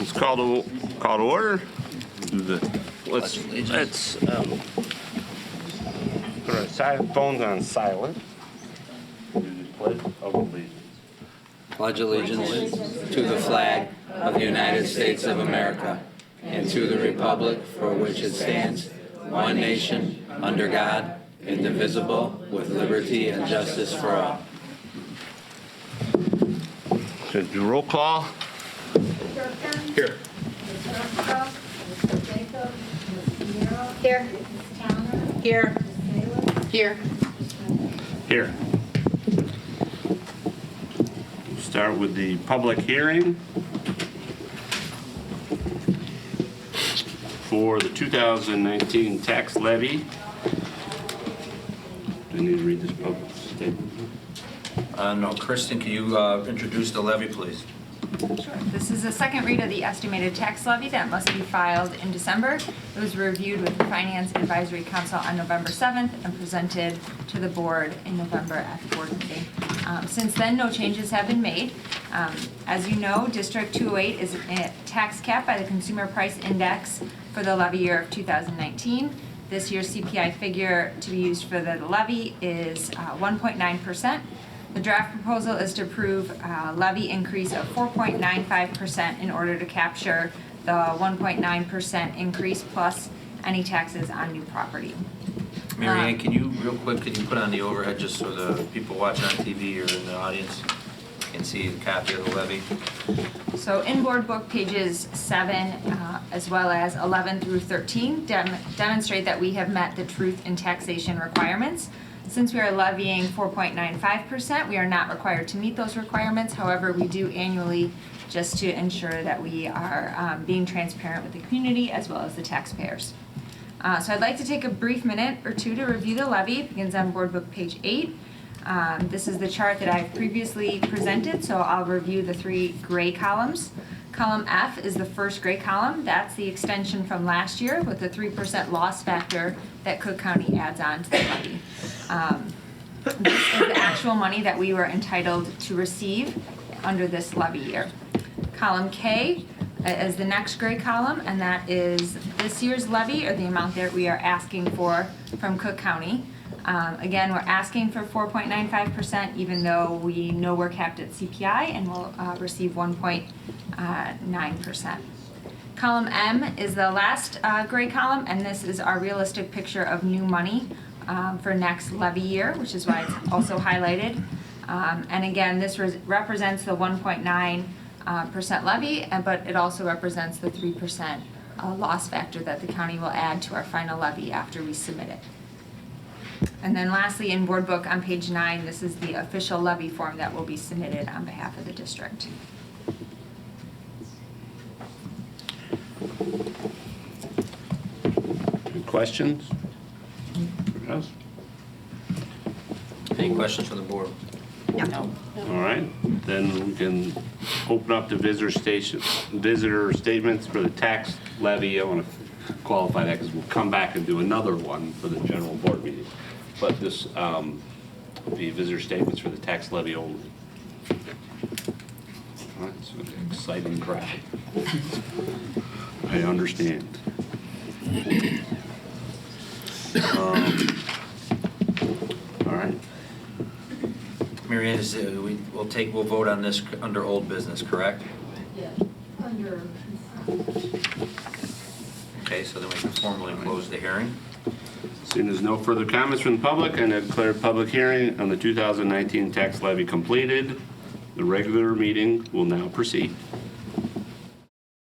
Let's call to order. Let's put our phones on silent. Do the pledge of allegiance. Pledge allegiance to the flag of the United States of America and to the republic for which it stands, one nation, under God, indivisible, with liberty and justice for all. Should do roll call. Here. Here. Here. Here. Here. Start with the public hearing for the 2019 tax levy. Do I need to read this public statement? No, Kristen, can you introduce the levy, please? Sure. This is the second read of the estimated tax levy that must be filed in December. It was reviewed with the Finance Advisory Council on November 7th and presented to the board in November at the board meeting. Since then, no changes have been made. As you know, District 208 is a tax cap by the Consumer Price Index for the levy year of 2019. This year's CPI figure to be used for the levy is 1.9%. The draft proposal is to approve a levy increase of 4.95% in order to capture the 1.9% increase plus any taxes on new property. Mary Ann, can you, real quick, can you put on the overhead just so the people watching on TV or in the audience can see the copy of the levy? So in board book pages 7 as well as 11 through 13 demonstrate that we have met the truth in taxation requirements. Since we are levying 4.95%, we are not required to meet those requirements. However, we do annually just to ensure that we are being transparent with the community as well as the taxpayers. So I'd like to take a brief minute or two to review the levy. It begins on board book page 8. This is the chart that I've previously presented, so I'll review the 3 gray columns. Column F is the first gray column. That's the extension from last year with the 3% loss factor that Cook County adds on to the levy. This is the actual money that we were entitled to receive under this levy year. Column K is the next gray column, and that is this year's levy, or the amount that we are asking for from Cook County. Again, we're asking for 4.95%, even though we know we're capped at CPI and will receive 1.9%. Column M is the last gray column, and this is our realistic picture of new money for next levy year, which is why it's also highlighted. And again, this represents the 1.9% levy, but it also represents the 3% loss factor that the county will add to our final levy after we submit it. And then lastly, in board book on page 9, this is the official levy form that will be submitted on behalf of the district. Any questions? Yes? Any questions from the board? No. All right, then we can open up the visitor statements for the tax levy. I want to qualify that because we'll come back and do another one for the general board meeting. But this will be visitor statements for the tax levy only. All right, so an exciting crowd. I understand. All right. Mary Ann, we'll vote on this under old business, correct? Yes, under. Okay, so then we can formally close the hearing. Seeing there's no further comments from the public, and I declare public hearing on the 2019 tax levy completed. The regular meeting will now proceed.